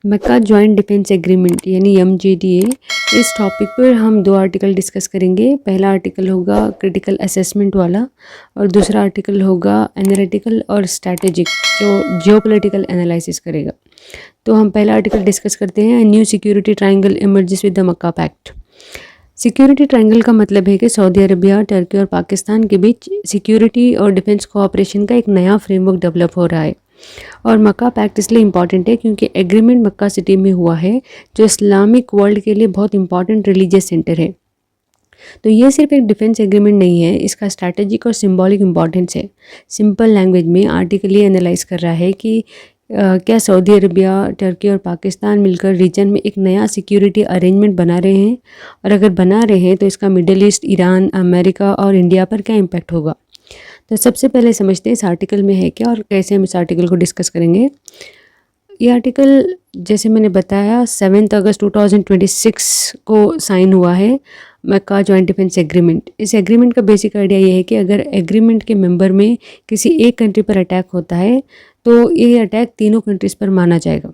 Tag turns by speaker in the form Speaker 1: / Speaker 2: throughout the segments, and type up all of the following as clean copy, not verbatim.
Speaker 1: मक्का joint defence agreement यानी MJDA। इस topic पर हम 2 आर्टिकल डिस्कस करेंगे। पहला आर्टिकल होगा क्रिटिकल असेसमेंट वाला और दूसरा आर्टिकल होगा एनालिटिकल और स्ट्रैटेजिक जो जियोपॉलिटिकल एनालिसिस करेगा। तो हम पहला आर्टिकल डिस्कस करते हैं। New security triangle emerges with the Mecca pact. Security triangle का मतलब है कि सऊदी अरबिया, टर्की और पाकिस्तान के बीच सिक्योरिटी और डिफेंस कोऑपरेशन का एक नया फ्रेमवर्क डेवलप हो रहा है। और मक्का पैक्ट इसलिए इम्पॉर्टेंट है क्योंकि एग्रीमेंट मक्का सिटी में हुआ है जो इस्लामिक वर्ल्ड के लिए बहुत इंपॉर्टेंट रिलीजियस सेंटर है। तो ये सिर्फ एक डिफेंस एग्रीमेंट नहीं है, इसका स्ट्रैटेजिक और सिंबॉलिक इम्पॉर्टेंस है। सिंपल लैंग्वेज में आर्टिकल ये एनालाइज कर रहा है कि क्या सऊदी अरबिया, टर्की और पाकिस्तान मिलकर रीजन में एक नया सिक्योरिटी अरेंजमेंट बना रहे हैं, और अगर बना रहे हैं तो इसका मिडिल ईस्ट, ईरान, अमेरिका और इंडिया पर क्या इम्पैक्ट होगा। तो सबसे पहले समझते हैं इस आर्टिकल में है क्या और कैसे हम इस आर्टिकल को डिस्कस करेंगे। ये आर्टिकल जैसे मैंने बताया 7 अगस्त 2026 को साइन हुआ है मक्का जॉइंट डिफेंस एग्रीमेंट। इस एग्रीमेंट का बेसिक आइडिया ये है कि अगर एग्रीमेंट के मेंबर में किसी एक कंट्री पर अटैक होता है तो ये अटैक तीनों कंट्रीज़ पर माना जाएगा।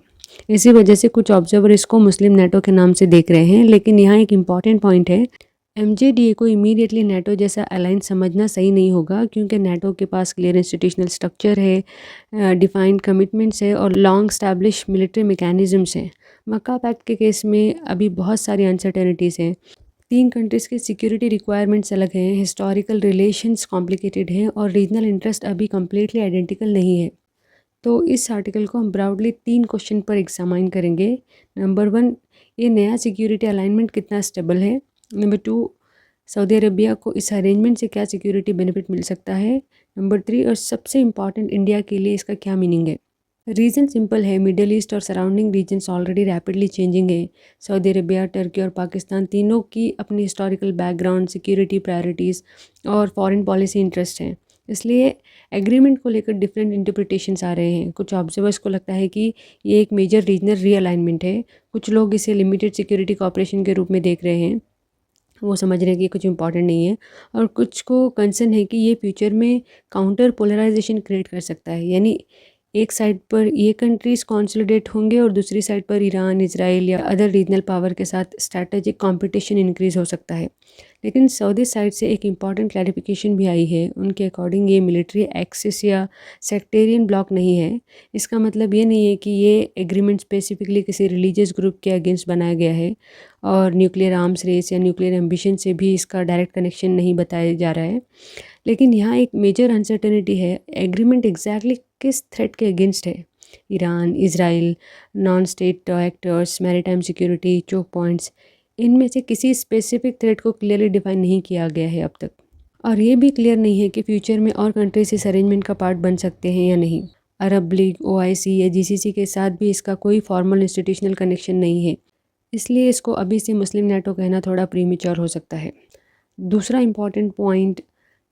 Speaker 1: इसी वजह से कुछ ऑब्जर्वर इसको मुस्लिम नेटो के नाम से देख रहे हैं, लेकिन यहाँ एक इम्पॉर्टेंट पॉइंट है। MJDA को इमीडिएटली नेटो जैसा अलायंस समझना सही नहीं होगा क्योंकि नेटो के पास क्लियर इंस्टीट्यूशनल स्ट्रक्चर है, डिफाइंड कमिटमेंट्स है और लॉन्ग स्टैब्लिश मिलिट्री मैकेनिज्म्स हैं। मक्का पैक्ट के केस में अभी बहुत सारी अनसर्टेनिटीज़ हैं। 3 कंट्रीज़ के सिक्योरिटी रिक्वायरमेंट्स अलग हैं, हिस्टोरिकल रिलेशंस कॉम्प्लिकेटेड हैं और रीजनल इंटरेस्ट अभी कम्प्लीटली आइडेंटिकल नहीं है। तो इस आर्टिकल को हम ब्रॉडली 3 क्वेश्चन पर एग्जामाइन करेंगे। नंबर 1, ये नया सिक्योरिटी अलाइनमेंट कितना स्टेबल है। नंबर 2, सऊदी अरबिया को इस अरेंजमेंट से क्या सिक्योरिटी बेनिफिट मिल सकता है। नंबर 3 और सबसे इम्पॉर्टेंट, इंडिया के लिए इसका क्या मीनिंग है। रीज़न सिंपल है, मिडिल ईस्ट और surrounding regions already rapidly changing है। सऊदी अरबिया, टर्की और पाकिस्तान तीनों की अपनी हिस्टोरिकल बैकग्राउंड, सिक्योरिटी प्रायोरिटीज़ और फॉरेन पॉलिसी इंटरेस्ट हैं। इसलिए एग्रीमेंट को लेकर डिफरेंट इंटरप्रिटेशंस आ रहे हैं। कुछ ऑब्जर्वर्स को लगता है कि ये एक मेजर रीजनल रीअलाइनमेंट है, कुछ लोग इसे लिमिटेड सिक्योरिटी कॉपरेशन के रूप में देख रहे हैं, वो समझ रहे हैं कि कुछ इंपॉर्टेंट नहीं है, और कुछ को कंसर्न है कि ये फ्यूचर में काउंटर पोलराइजेशन क्रिएट कर सकता है। यानी एक साइड पर ये कंट्रीज़ कॉन्सोलिडेट होंगे और दूसरी साइड पर ईरान, इजराइल या अदर रीजनल पावर के साथ स्ट्रैटेजिक कंपटीशन इंक्रीज़ हो सकता है। लेकिन सऊदी साइड से एक इम्पॉर्टेंट क्लैरिफिकेशन भी आई है। उनके अकॉर्डिंग ये मिलिट्री एक्सिस या सेक्टेरियन ब्लॉक नहीं है। इसका मतलब ये नहीं है कि ये एग्रीमेंट स्पेसिफिकली किसी रिलीजियस ग्रुप के अगेंस्ट बनाया गया है, और न्यूक्लियर आर्म्स रेस या न्यूक्लियर एम्बिशन से भी इसका डायरेक्ट कनेक्शन नहीं बताया जा रहा है। लेकिन यहाँ एक मेजर अनसर्टेनिटी है, एग्रीमेंट एग्जैक्टली किस थ्रेट के अगेंस्ट है। Iran, Israel, non state actors, maritime security, choke points, इनमें से किसी स्पेसिफिक थ्रेट को क्लियरली डिफाइन नहीं किया गया है अब तक। और ये भी क्लियर नहीं है कि फ्यूचर में और कंट्रीज इस अरेंजमेंट का पार्ट बन सकते हैं या नहीं। अरब लीग, OIC या GCC के साथ भी इसका कोई फॉर्मल इंस्टीट्यूशनल कनेक्शन नहीं है, इसलिए इसको अभी से मुस्लिम नेटो कहना थोड़ा प्रीमेच्योर हो सकता है। दूसरा important point,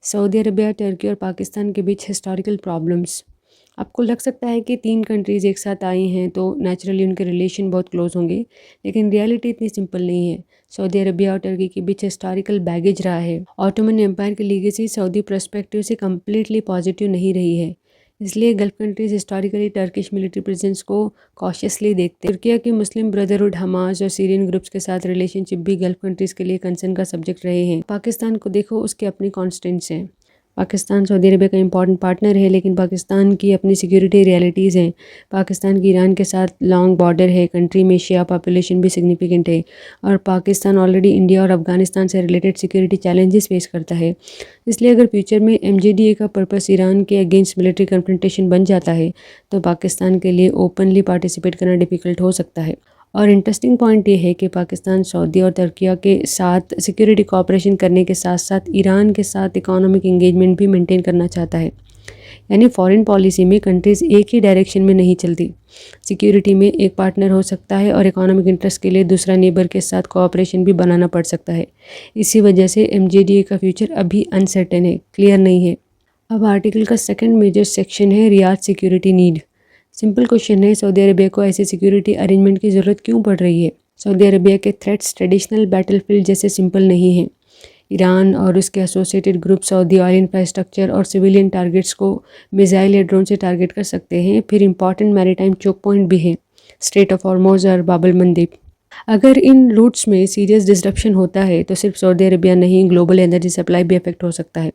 Speaker 1: Saudi Arabia, Turkey और पाकिस्तान के बीच हिस्टोरिकल प्रॉब्लम्स। आपको लग सकता है कि 3 कंट्रीज़ एक साथ आई हैं तो नेचुरली उनके रिलेशन बहुत क्लोज होंगे, लेकिन रियलिटी इतनी सिंपल नहीं है। सऊदी अरबिया और टर्की के बीच हिस्टोरिकल बैगेज रहा है। ऑटोमन एम्पायर की लीगेसी सऊदी पर्सपेक्टिव से कम्प्लीटली पॉजिटिव नहीं रही है, इसलिए gulf countries historically Turkish military presence को कॉशियसली देखते हैं। तुर्की की मुस्लिम ब्रदरहुड, हमास और सीरियन ग्रुप्स के साथ रिलेशनशिप भी गल्फ कंट्रीज़ के लिए कंसर्न का सब्जेक्ट रहे हैं। पाकिस्तान को देखो, उसके अपनी कॉन्स्टेंट्स हैं। पाकिस्तान सऊदी अरबिया का इंपॉर्टेंट पार्टनर है, लेकिन पाकिस्तान की अपनी सिक्योरिटी रियलिटीज़ हैं। पाकिस्तान की ईरान के साथ लॉन्ग बॉर्डर है, कंट्री में शिया पॉपुलेशन भी सिग्निफिकेंट है, और पाकिस्तान ऑलरेडी इंडिया और अफगानिस्तान से रिलेटेड सिक्योरिटी चैलेंजेस फेस करता है। इसलिए अगर फ्यूचर में MJDA का पर्पस ईरान के अगेंस्ट मिलिट्री कन्फ्रंटेशन बन जाता है तो पाकिस्तान के लिए ओपनली पार्टिसिपेट करना डिफ़िकल्ट हो सकता है। और इंटरेस्टिंग पॉइंट ये है कि पाकिस्तान सऊदी और तुर्की के साथ सिक्योरिटी कोऑपरेशन करने के साथ साथ ईरान के साथ इकोनॉमिक एंगेजमेंट भी मेंटेन करना चाहता है। यानी फॉरेन पॉलिसी में कंट्रीज़ एक ही डायरेक्शन में नहीं चलती। सिक्योरिटी में एक पार्टनर हो सकता है और इकोनॉमिक इंटरेस्ट के लिए दूसरा नेबर के साथ कोऑपरेशन भी बनाना पड़ सकता है। इसी वजह से MJDA का फ्यूचर अभी अनसर्टेन है, क्लियर नहीं है। अब आर्टिकल का सेकेंड मेजर सेक्शन है Riyadh security need. Simple question है, सऊदी अरबिया को ऐसे सिक्योरिटी अरेंजमेंट की ज़रूरत क्यों पड़ रही है। सऊदी अरबिया के थ्रेट्स ट्रेडिशनल बैटलफील्ड जैसे सिंपल नहीं हैं। ईरान और उसके associated group Saudi oil infrastructure और सिविलियन टारगेट्स को मिसाइल या ड्रोन से टारगेट कर सकते हैं। फिर इंपॉर्टेंट मैरीटाइम चोक पॉइंट भी है। स्ट्रेट ऑफ हॉर्मोज और बाबल मंदीप। अगर इन रूट्स में सीरियस डिसरप्शन होता है तो सिर्फ सऊदी अरबिया नहीं, ग्लोबल एनर्जी सप्लाई भी अफेक्ट हो सकता है।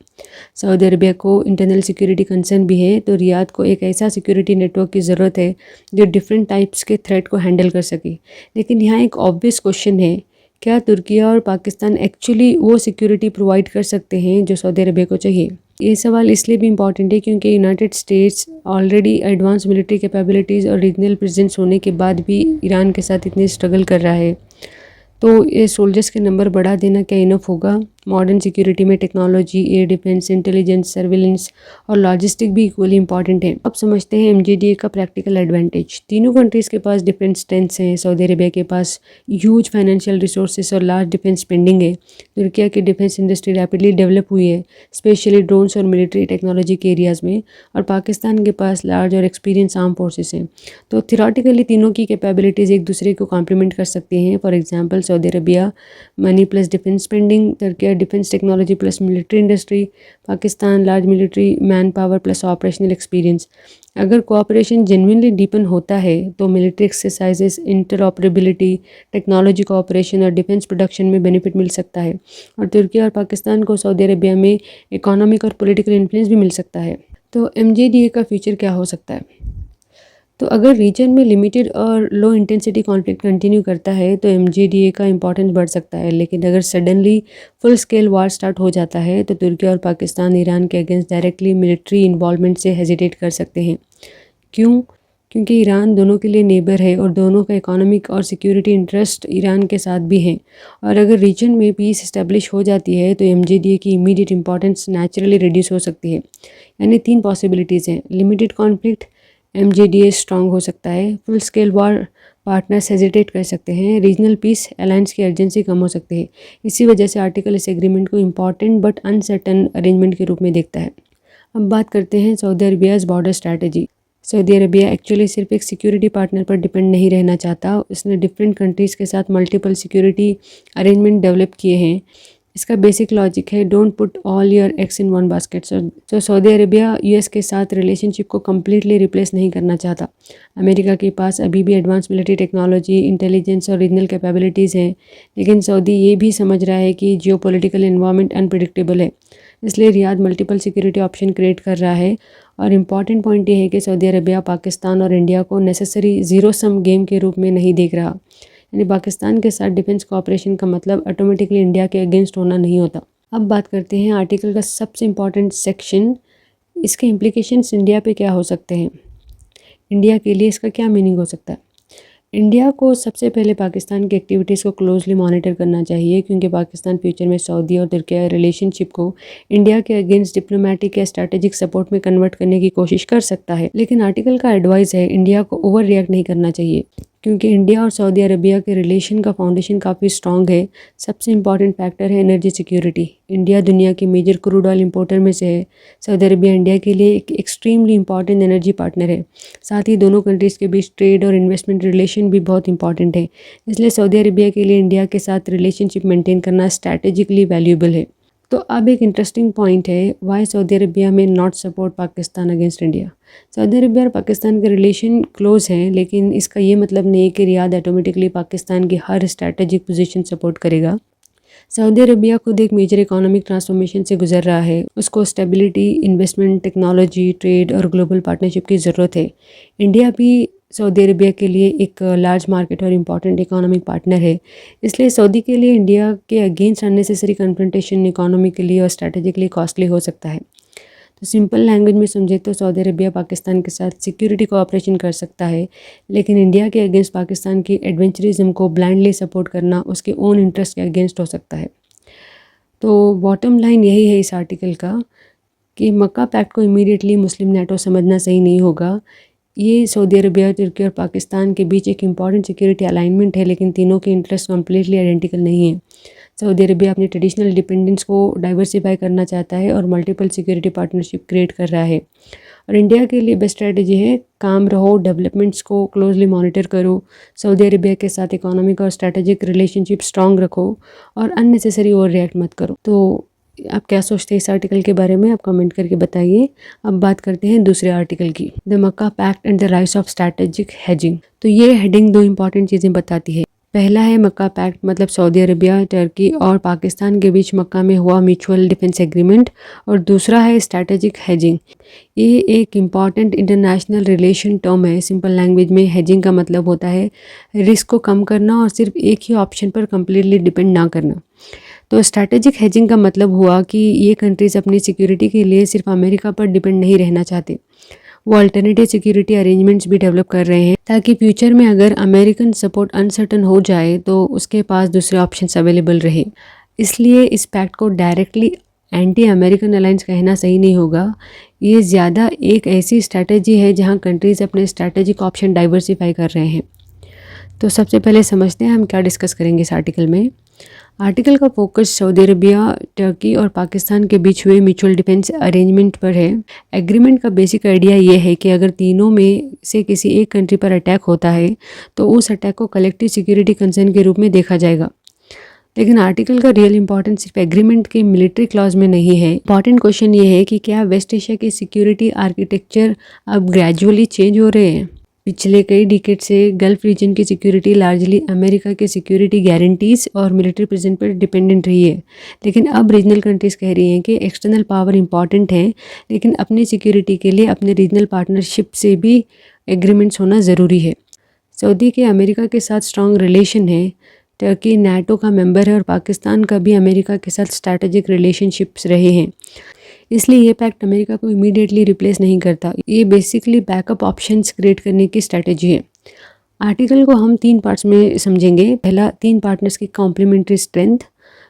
Speaker 1: सऊदी अरबिया को इंटरनल सिक्योरिटी कंसर्न भी है, तो रियाद को एक ऐसा सिक्योरिटी नेटवर्क की ज़रूरत है जो डिफरेंट टाइप्स के थ्रेट को हैंडल कर सके। लेकिन यहाँ एक ऑब्वियस क्वेश्चन है, क्या तुर्की और पाकिस्तान एक्चुअली वो सिक्योरिटी प्रोवाइड कर सकते हैं जो सऊदी अरबिया को चाहिए? ये सवाल इसलिए भी इम्पॉर्टेंट है क्योंकि United states already advance military capabilities और रीजनल प्रेजेंस होने के बाद भी ईरान के साथ इतनी स्ट्रगल कर रहा है। तो ये सोल्जर्स के नंबर बढ़ा देना क्या इनफ होगा? मॉडर्न सिक्योरिटी में technology, air defence, intelligence, surveillance और लॉजिस्टिक भी इक्वली इंपॉर्टेंट है। अब समझते हैं एमजीडीए का प्रैक्टिकल एडवांटेज। तीनों कंट्रीज़ के पास डिफेंस स्ट्रेंथ्स हैं। सऊदी अरबिया के पास ह्यूज फाइनेंशियल रिसोर्सेज और लार्ज डिफेंस स्पेंडिंग है। तुर्की की डिफेंस इंडस्ट्री रैपिडली डेवलप हुई है, स्पेशली ड्रोन्स और मिलिट्री टेक्नोलॉजी के एरियाज़ में। और पाकिस्तान के पास लार्ज और एक्सपीरियंस आर्म फोर्सेस हैं। तो थियोरेटिकली तीनों की कैपेबिलिटीज़ एक दूसरे को कॉम्प्लीमेंट कर सकती हैं। For example Saudi Arabia money plus defence spending, तुर्की defence technology plus military industry, Pakistan large military manpower plus operational experience. अगर कोऑपरेशन जेन्युइनली डीपन होता है तो military exercises, interoperability, technology cooperation और डिफेंस प्रोडक्शन में बेनिफिट मिल सकता है। और तुर्की और पाकिस्तान को सऊदी अरबिया में इकोनॉमिक और पॉलिटिकल इन्फ्लुएंस भी मिल सकता है। तो एमजीडीए का फ्यूचर क्या हो सकता है? तो अगर रीजन में लिमिटेड और लो इंटेंसिटी कॉन्फ्लिक्ट कंटिन्यू करता है तो एमजीडीए का इंपॉर्टेंस बढ़ सकता है। लेकिन अगर सडनली फुल स्केल वार स्टार्ट हो जाता है तो तुर्की और पाकिस्तान ईरान के अगेंस्ट डायरेक्टली मिलिट्री इन्वॉल्वमेंट से हेजिटेट कर सकते हैं। क्यों? क्योंकि ईरान दोनों के लिए नेबर है और दोनों का इकोनॉमिक और सिक्योरिटी इंटरेस्ट ईरान के साथ भी हैं। और अगर रीजन में पीस इस्टेब्लिश हो जाती है तो एमजीडीए की इमीडिएट इंपॉर्टेंस नेचुरली रिड्यूस हो सकती है। यानी तीन पॉसिबिलिटीज़ हैं। लिमिटेड कॉन्फ्लिक्ट, एमजीडीए स्ट्रांग हो सकता है। Full scale war, partners hesitate कर सकते हैं। रीजनल पीस, अलायंस की अर्जेंसी कम हो सकती है। इसी वजह से आर्टिकल इस एग्रीमेंट को इंपॉर्टेंट बट अनसर्टन अरेंजमेंट के रूप में देखता है। अब बात करते हैं Saudi Arabia's border strategy. Saudi Arabia actually सिर्फ एक सिक्योरिटी पार्टनर पर डिपेंड नहीं रहना चाहता। उसने डिफरेंट कंट्रीज़ के साथ मल्टीपल सिक्योरिटी अरेंजमेंट डेवलप किए हैं। इसका बेसिक लॉजिक है, don't put all your eggs in one basket. So Saudi Arabia US के साथ रिलेशनशिप को कम्प्लीटली रिप्लेस नहीं करना चाहता। अमेरिका के पास अभी भी एडवांस मिलिट्री टेक्नोलॉजी, इंटेलिजेंस और रीजनल कैपेबिलिटीज़ हैं, लेकिन सऊदी ये भी समझ रहा है कि जियोपॉलिटिकल एनवायरनमेंट अनप्रिडिक्टेबल है। इसलिए Riyadh multiple security option create कर रहा है। और इम्पॉर्टेंट पॉइंट ये है कि सऊदी अरबिया पाकिस्तान और इंडिया को नेसेसरी ज़ीरो सम गेम के रूप में नहीं देख रहा। यानी पाकिस्तान के साथ डिफेंस कोऑपरेशन का मतलब ऑटोमेटिकली इंडिया के अगेंस्ट होना नहीं होता। अब बात करते हैं आर्टिकल का सबसे इम्पॉर्टेंट सेक्शन, इसके इम्प्लीकेशंस इंडिया पे क्या हो सकते हैं। इंडिया के लिए इसका क्या मीनिंग हो सकता है? इंडिया को सबसे पहले पाकिस्तान की एक्टिविटीज़ को क्लोजली मॉनिटर करना चाहिए, क्योंकि पाकिस्तान फ्यूचर में सऊदी और तुर्की रिलेशनशिप को इंडिया के अगेंस्ट डिप्लोमेटिक या स्ट्रैटेजिक सपोर्ट में कन्वर्ट करने की कोशिश कर सकता है। लेकिन आर्टिकल का एडवाइस है इंडिया को ओवर रिएक्ट नहीं करना चाहिए, क्योंकि इंडिया और सऊदी अरबिया के रिलेशन का फाउंडेशन काफ़ी स्ट्रॉन्ग है। सबसे इंपॉर्टेंट फैक्टर है एनर्जी सिक्योरिटी। इंडिया दुनिया की मेजर क्रूड ऑयल इंपोर्टर में से है। सऊदी अरबिया इंडिया के लिए एक एक्सट्रीमली इंपॉर्टेंट एनर्जी पार्टनर है। साथ ही दोनों कंट्रीज़ के बीच ट्रेड और इन्वेस्टमेंट रिलेशन भी बहुत इंपॉर्टेंट है। इसलिए सऊदी अरबिया के लिए इंडिया के साथ रिलेशनशिप मेंटेन करना स्ट्रैटेजिकली वैल्यूएबल है। तो अब एक इंटरेस्टिंग पॉइंट है, वाई सऊदी अरबिया में not support Pakistan against India. Saudi Arabia और पाकिस्तान के रिलेशन क्लोज हैं, लेकिन इसका ये मतलब नहीं है कि रियाद ऑटोमेटिकली पाकिस्तान की हर स्ट्रैटेजिक पोजीशन सपोर्ट करेगा। सऊदी अरबिया खुद एक मेजर इकोनॉमिक ट्रांसफॉर्मेशन से गुजर रहा है। उसको स्टेबिलिटी, इन्वेस्टमेंट, टेक्नोलॉजी, ट्रेड और ग्लोबल पार्टनरशिप की ज़रूरत है। इंडिया भी सऊदी अरबिया के लिए एक लार्ज मार्केट और इम्पॉर्टेंट इकोनॉमिक पार्टनर है। इसलिए सऊदी के लिए इंडिया के अगेंस्ट अननेसेसरी कन्फ्रंटेशन इकोनॉमिकली और स्ट्रैटेजिकली कॉस्टली हो सकता है। तो सिंपल लैंग्वेज में समझे तो सऊदी अरबिया पाकिस्तान के साथ सिक्योरिटी कोऑपरेशन कर सकता है, लेकिन इंडिया के अगेंस्ट पाकिस्तान की एडवेंचरिज्म को ब्लाइंडली सपोर्ट करना उसके ओन इंटरेस्ट के अगेंस्ट हो सकता है। तो बॉटम लाइन यही है इस आर्टिकल का कि मक्का पैक्ट को इमीडिएटली मुस्लिम नेटो समझना सही नहीं होगा। ये सऊदी अरबिया, तुर्की और पाकिस्तान के बीच एक इम्पॉर्टेंट सिक्योरिटी अलाइनमेंट है, लेकिन तीनों के इंटरेस्ट कम्प्लीटली आइडेंटिकल नहीं है। सऊदी अरबिया अपनी ट्रेडिशनल डिपेंडेंस को डाइवर्सिफाई करना चाहता है और मल्टीपल सिक्योरिटी पार्टनरशिप क्रिएट कर रहा है। और इंडिया के लिए बेस्ट स्ट्रैटेजी है, काम रहो, डेवलपमेंट्स को क्लोजली मॉनिटर करो, सऊदी अरबिया के साथ इकोनॉमिक और स्ट्रैटेजिक रिलेशनशिप स्ट्रॉन्ग रखो और अननेसेसरी ओवर रिएक्ट मत करो। तो आप क्या सोचते हैं इस आर्टिकल के बारे में, आप कमेंट करके बताइए। अब बात करते हैं दूसरे आर्टिकल की, the Mecca pact and the rise of strategic hedging. तो ये हेडिंग दो इंपॉर्टेंट चीज़ें बताती है। पहला है मक्का पैक्ट, मतलब सऊदी अरबिया, टर्की और पाकिस्तान के बीच मक्का में हुआ म्यूचुअल डिफेंस एग्रीमेंट, और दूसरा है स्ट्रैटेजिक हेजिंग। ये एक इम्पॉर्टेंट इंटरनेशनल रिलेशन टर्म है। सिंपल लैंग्वेज में हेजिंग का मतलब होता है रिस्क को कम करना और सिर्फ एक ही ऑप्शन पर कम्प्लीटली डिपेंड ना करना। तो स्ट्रैटेजिक हेजिंग का मतलब हुआ कि ये कंट्रीज़ अपनी सिक्योरिटी के लिए सिर्फ अमेरिका पर डिपेंड नहीं रहना चाहते, वो अल्टरनेटिव सिक्योरिटी अरेंजमेंट्स भी डेवलप कर रहे हैं ताकि फ्यूचर में अगर अमेरिकन सपोर्ट अनसर्टन हो जाए तो उसके पास दूसरे ऑप्शंस अवेलेबल रहे। इसलिए इस पैक्ट को डायरेक्टली एंटी अमेरिकन अलायंस कहना सही नहीं होगा। ये ज़्यादा एक ऐसी स्ट्रैटेजी है जहां कंट्रीज़ अपने स्ट्रैटेजिक ऑप्शन डाइवर्सिफाई कर रहे हैं। तो सबसे पहले समझते हैं हम क्या डिस्कस करेंगे इस आर्टिकल में। आर्टिकल का फोकस सऊदी अरबिया, टर्की और पाकिस्तान के बीच हुए म्यूचुअल डिफेंस अरेंजमेंट पर है। एग्रीमेंट का बेसिक आइडिया ये है कि अगर तीनों में से किसी एक कंट्री पर अटैक होता है तो उस अटैक को कलेक्टिव सिक्योरिटी कंसर्न के रूप में देखा जाएगा। लेकिन आर्टिकल का रियल इंपॉर्टेंस सिर्फ एग्रीमेंट के मिलिट्री क्लॉज में नहीं है। इंपॉर्टेंट क्वेश्चन ये है कि क्या वेस्ट एशिया के सिक्योरिटी आर्किटेक्चर अब ग्रेजुअली चेंज हो रहे हैं। पिछले कई डिकेड से गल्फ रीजन की सिक्योरिटी लार्जली अमेरिका के सिक्योरिटी गारंटीज और मिलिट्री प्रेजेंस पर डिपेंडेंट रही है, लेकिन अब रीजनल कंट्रीज़ कह रही हैं कि एक्सटर्नल पावर इंपॉर्टेंट है, लेकिन अपनी सिक्योरिटी के लिए अपने रीजनल पार्टनरशिप से भी एग्रीमेंट्स होना ज़रूरी है। सऊदी के अमेरिका के साथ स्ट्रॉन्ग रिलेशन है, टर्की नाटो का मेंबर है और पाकिस्तान का भी अमेरिका के साथ स्ट्रैटेजिक रिलेशनशिप्स रहे हैं। इसलिए ये पैक्ट अमेरिका को इमीडिएटली रिप्लेस नहीं करता, ये बेसिकली बैकअप ऑप्शंस क्रिएट करने की स्ट्रैटेजी है। आर्टिकल को हम 3 पार्ट्स में समझेंगे। पहला 3 पार्टनर्स की कॉम्प्लीमेंट्री स्ट्रेंथ,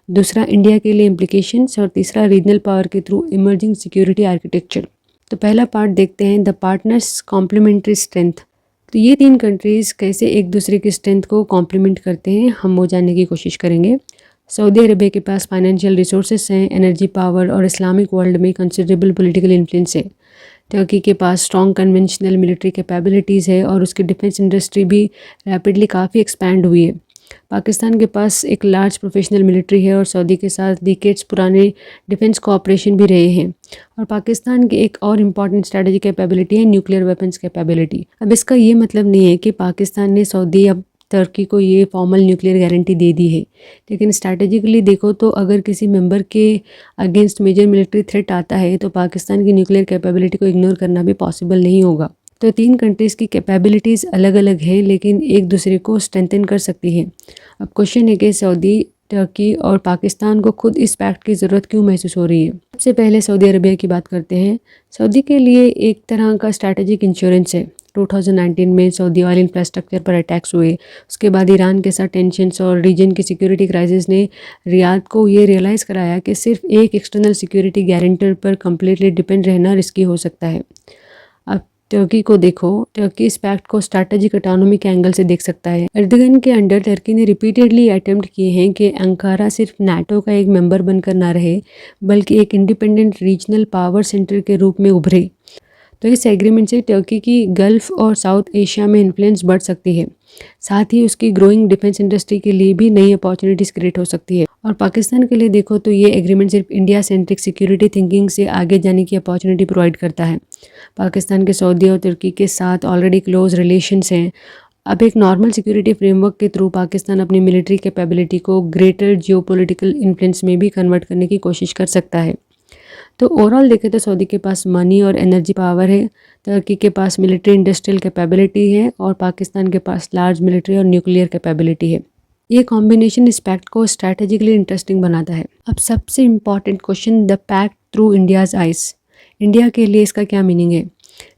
Speaker 1: दूसरा इंडिया के लिए इम्प्लीकेशंस और तीसरा रीजनल पावर के थ्रू इमर्जिंग सिक्योरिटी आर्किटेक्चर। तो पहला पार्ट देखते हैं, द पार्टनर्स कॉम्प्लीमेंट्री स्ट्रेंथ। तो ये 3 कंट्रीज़ कैसे एक दूसरे की स्ट्रेंथ को कॉम्प्लीमेंट करते हैं हम वो जानने की कोशिश करेंगे। सऊदी अरबिया के पास फाइनेंशियल रिसोर्सेस हैं, एनर्जी पावर और इस्लामिक वर्ल्ड में कंसिडरेबल पॉलिटिकल इन्फ्लुएंस है। टर्की के पास स्ट्रॉन्ग कन्वेंशनल मिलिट्री कैपेबिलिटीज़ है और उसकी डिफेंस इंडस्ट्री भी रैपिडली काफ़ी एक्सपैंड हुई है। पाकिस्तान के पास एक लार्ज प्रोफेशनल मिलिट्री है और सऊदी के साथ डिकेड्स पुराने डिफेंस कोऑपरेशन भी रहे हैं। और पाकिस्तान की एक और इम्पॉर्टेंट स्ट्रैटेजी कैपेबिलिटी है न्यूक्लियर वेपन्स कैपेबिलिटी। अब इसका ये मतलब नहीं है कि पाकिस्तान ने सऊदी अब टर्की को ये फॉर्मल न्यूक्लियर गारंटी दे दी है, लेकिन स्ट्रैटेजिकली देखो तो अगर किसी मेंबर के अगेंस्ट मेजर मिलिट्री थ्रेट आता है तो पाकिस्तान की न्यूक्लियर कैपेबिलिटी को इग्नोर करना भी पॉसिबल नहीं होगा। तो 3 कंट्रीज़ की कैपेबिलिटीज़ अलग अलग है लेकिन एक दूसरे को स्ट्रेंथन कर सकती है। अब क्वेश्चन है कि सऊदी, टर्की और पाकिस्तान को खुद इस पैक्ट की ज़रूरत क्यों महसूस हो रही है। सबसे पहले सऊदी अरबिया की बात करते हैं। सऊदी के लिए एक तरह का स्ट्रैटेजिक इंश्योरेंस है। 2019 में सऊदी ऑयल इंफ्रास्ट्रक्चर पर अटैक्स हुए, उसके बाद ईरान के साथ टेंशन्स और रीजन की सिक्योरिटी क्राइसिस ने रियाद को ये रियलाइज़ कराया कि सिर्फ एक एक्सटर्नल सिक्योरिटी गारंटर पर कम्प्लीटली डिपेंड रहना रिस्की हो सकता है। अब टर्की को देखो, टर्की इस पैक्ट को स्ट्रैटेजिक ऑटोनॉमी के एंगल से देख सकता है। एर्दोगन के अंडर टर्की ने रिपीटेडली अटेम्प्ट किए हैं कि अंकारा सिर्फ नाटो का एक मेंबर बनकर ना रहे बल्कि एक इंडिपेंडेंट रीजनल पावर सेंटर के रूप में उभरे। तो इस एग्रीमेंट से टर्की की गल्फ़ और साउथ एशिया में इन्फ्लुएंस बढ़ सकती है, साथ ही उसकी ग्रोइंग डिफेंस इंडस्ट्री के लिए भी नई अपॉर्चुनिटीज़ क्रिएट हो सकती है। और पाकिस्तान के लिए देखो तो ये एग्रीमेंट सिर्फ इंडिया सेंट्रिक सिक्योरिटी थिंकिंग से आगे जाने की अपॉर्चुनिटी प्रोवाइड करता है। पाकिस्तान के सऊदी और तुर्की के साथ ऑलरेडी क्लोज रिलेशंस हैं। अब एक नॉर्मल सिक्योरिटी फ्रेमवर्क के थ्रू पाकिस्तान अपनी मिलिट्री कैपेबिलिटी को ग्रेटर जियोपॉलिटिकल इन्फ्लुएंस में भी कन्वर्ट करने की कोशिश कर सकता है। तो ओवरऑल देखें तो सऊदी के पास मनी और एनर्जी पावर है, टर्की के पास मिलिट्री इंडस्ट्रियल कैपेबिलिटी है और पाकिस्तान के पास लार्ज मिलिट्री और न्यूक्लियर कैपेबिलिटी है। ये कॉम्बिनेशन इस पैक्ट को स्ट्रैटेजिकली इंटरेस्टिंग बनाता है। अब सबसे important question, the pact through India's eyes. India के लिए इसका क्या मीनिंग है।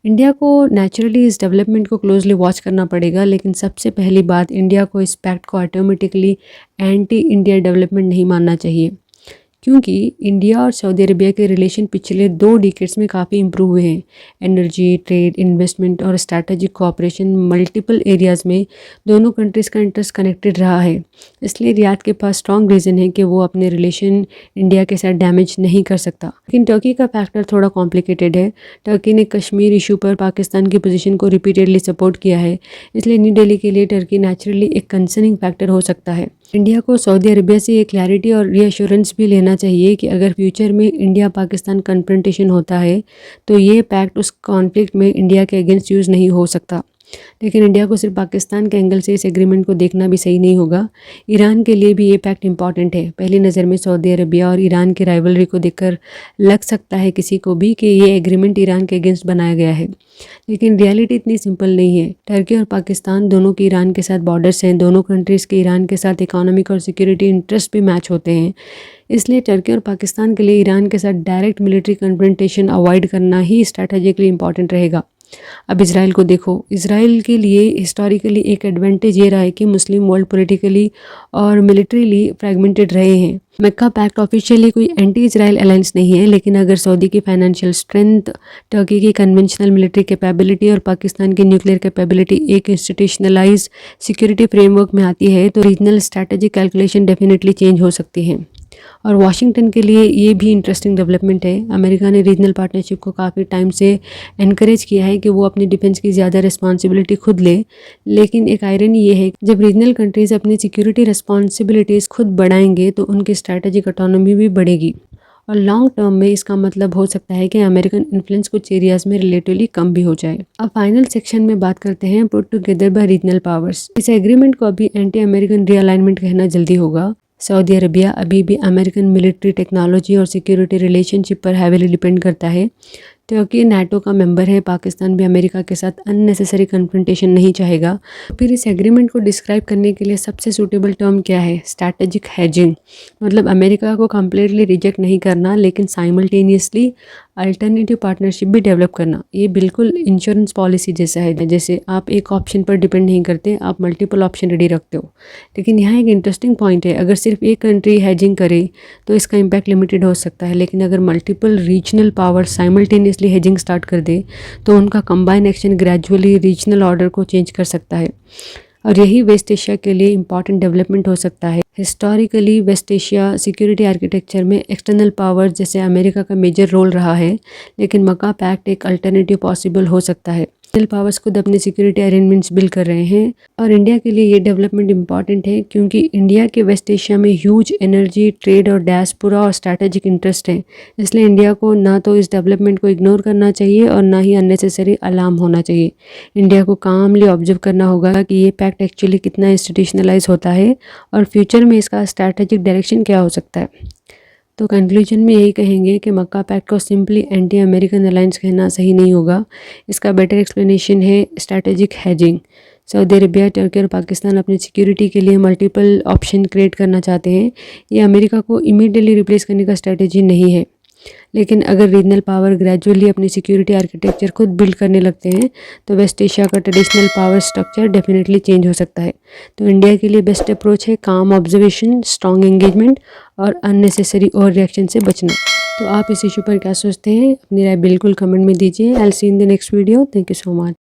Speaker 1: इंडिया को नेचुरली इस डेवलपमेंट को क्लोजली वॉच करना पड़ेगा, लेकिन सबसे पहली बात, इंडिया को इस पैक्ट को ऑटोमेटिकली एंटी इंडिया डेवलपमेंट नहीं मानना चाहिए, क्योंकि इंडिया और सऊदी अरबिया के रिलेशन पिछले 2 डिकेड्स में काफ़ी इम्प्रूव हुए हैं। एनर्जी, ट्रेड, इन्वेस्टमेंट और स्ट्रैटेजिक कोऑपरेशन मल्टीपल एरियाज़ में दोनों कंट्रीज़ का इंटरेस्ट कनेक्टेड रहा है। इसलिए रियाद के पास स्ट्रॉन्ग रीज़न है कि वो अपने रिलेशन इंडिया के साथ डैमेज नहीं कर सकता। लेकिन टर्की का फैक्टर थोड़ा कॉम्प्लिकेटेड है। टर्की ने कश्मीर इशू पर पाकिस्तान की पोजीशन को रिपीटेडली सपोर्ट किया है, इसलिए न्यू दिल्ली के लिए टर्की नेचुरली एक कंसर्निंग फैक्टर हो सकता है। इंडिया को सऊदी अरबिया से ये क्लैरिटी और रीअश्योरेंस भी लेना चाहिए कि अगर फ्यूचर में इंडिया पाकिस्तान कन्फ्रंटेशन होता है तो ये पैक्ट उस कॉन्फ्लिक्ट में इंडिया के अगेंस्ट यूज़ नहीं हो सकता। लेकिन इंडिया को सिर्फ पाकिस्तान के एंगल से इस एग्रीमेंट को देखना भी सही नहीं होगा। ईरान के लिए भी ये पैक्ट इंपॉर्टेंट है। पहली नज़र में सऊदी अरबिया और ईरान की राइवलरी को देखकर लग सकता है किसी को भी कि ये एग्रीमेंट ईरान के अगेंस्ट बनाया गया है, लेकिन रियलिटी इतनी सिंपल नहीं है। टर्की और पाकिस्तान दोनों के ईरान के साथ बॉर्डर्स हैं, दोनों कंट्रीज़ के ईरान के साथ इकोनॉमिक और सिक्योरिटी इंटरेस्ट भी मैच होते हैं। इसलिए टर्की और पाकिस्तान के लिए ईरान के साथ डायरेक्ट मिलिट्री कन्फ्रंटेशन अवॉइड करना ही स्ट्रैटेजिकली इंपॉर्टेंट रहेगा। अब इसराइल को देखो, इसराइल के लिए हिस्टोरिकली एक एडवांटेज ये रहा है कि मुस्लिम वर्ल्ड पॉलिटिकली और मिलिट्रीली फ्रैगमेंटेड रहे हैं। मक्का पैक्ट ऑफिशियली कोई एंटी इसराइल अलायंस नहीं है, लेकिन अगर सऊदी की फाइनेंशियल स्ट्रेंथ, टर्की की कन्वेंशनल मिलिट्री कैपेबिलिटी और पाकिस्तान की न्यूक्लियर कैपेबिलिटी एक इंस्टीट्यूशनलाइज सिक्योरिटी फ्रेमवर्क में आती है तो regional strategic calculation definitely change हो सकती है। और वाशिंगटन के लिए ये भी इंटरेस्टिंग डेवलपमेंट है। अमेरिका ने रीजनल पार्टनरशिप को काफ़ी टाइम से एनकरेज किया है कि वो अपनी डिफेंस की ज़्यादा रिस्पॉन्सिबिलिटी खुद ले, लेकिन एक आयरनी ये है कि जब रीजनल कंट्रीज़ अपनी सिक्योरिटी रिस्पॉन्सिबिलिटीज़ खुद बढ़ाएंगे तो उनकी स्ट्रैटेजिक ऑटोनॉमी भी बढ़ेगी और लॉन्ग टर्म में इसका मतलब हो सकता है कि अमेरिकन इन्फ्लुएंस कुछ एरियाज में रिलेटिवली कम भी हो जाए। अब फाइनल सेक्शन में बात करते हैं put together by regional powers. इस एग्रीमेंट को अभी एंटी अमेरिकन रीअलाइनमेंट कहना जल्दी होगा। सऊदी अरबिया अभी भी अमेरिकन मिलिट्री टेक्नोलॉजी और सिक्योरिटी रिलेशनशिप पर हैवीली डिपेंड करता है। टर्की नाटो का मेंबर है, पाकिस्तान भी अमेरिका के साथ अननेसेसरी कन्फ्रंटेशन नहीं चाहेगा। फिर इस एग्रीमेंट को डिस्क्राइब करने के लिए सबसे सूटेबल टर्म क्या है? Strategic hedging. मतलब अमेरिका को कम्प्लीटली रिजेक्ट नहीं करना, लेकिन साइमल्टेनियसली अल्टरनेटिव पार्टनरशिप भी डेवलप करना। ये बिल्कुल इंश्योरेंस पॉलिसी जैसा है, जैसे आप एक ऑप्शन पर डिपेंड नहीं करते, आप मल्टीपल ऑप्शन रेडी रखते हो। लेकिन यहाँ एक इंटरेस्टिंग पॉइंट है, अगर सिर्फ एक कंट्री हेजिंग करे तो इसका इम्पैक्ट लिमिटेड हो सकता है, लेकिन अगर multiple regional power simultaneously hedging start कर दे तो उनका combine action gradually regional order को चेंज कर सकता है। और यही वेस्ट एशिया के लिए इम्पॉर्टेंट डेवलपमेंट हो सकता है। Historically West Asia security architecture में एक्सटर्नल पावर्स जैसे अमेरिका का मेजर रोल रहा है, लेकिन मक्का पैक्ट एक अल्टरनेटिव पॉसिबल हो सकता है। एक्सटर्नल पावर्स खुद अपने सिक्योरिटी अरेंजमेंट्स बिल्ड कर रहे हैं और इंडिया के लिए ये डेवलपमेंट इंपॉर्टेंट है क्योंकि इंडिया के वेस्ट एशिया में ह्यूज एनर्जी, ट्रेड और डायस्पोरा और स्ट्रैटेजिक इंटरेस्ट है। इसलिए इंडिया को ना तो इस डेवलपमेंट को इग्नोर करना चाहिए और ना ही अननेसेसरी अलार्म होना चाहिए। इंडिया को कामली ऑब्जर्व करना होगा कि ये पैक्ट एक्चुअली कितना इंस्टीट्यूशनलाइज होता है और फ्यूचर में इसका स्ट्रैटेजिक डायरेक्शन क्या हो सकता है। तो कंक्लूजन में यही कहेंगे कि मक्का पैक्ट को सिंपली एंटी अमेरिकन अलायंस कहना सही नहीं होगा। इसका बेटर एक्सप्लेनेशन है strategic hedging. Saudi Arabia, Turkey और पाकिस्तान अपनी सिक्योरिटी के लिए मल्टीपल ऑप्शन क्रिएट करना चाहते हैं। ये अमेरिका को इमीडिएटली रिप्लेस करने का स्ट्रैटेजी नहीं है, लेकिन अगर रीजनल पावर ग्रेजुअली अपनी सिक्योरिटी आर्किटेक्चर खुद बिल्ड करने लगते हैं तो वेस्ट एशिया का traditional power structure definitely change हो सकता है। तो इंडिया के लिए बेस्ट अप्रोच है काम ऑब्जर्वेशन, स्ट्रॉन्ग एंगेजमेंट और अननेसेसरी ओवर रिएक्शन से बचना। तो आप इस इशू पर क्या सोचते हैं? अपनी राय बिल्कुल कमेंट में दीजिए। I will see in the next video. Thank you so much.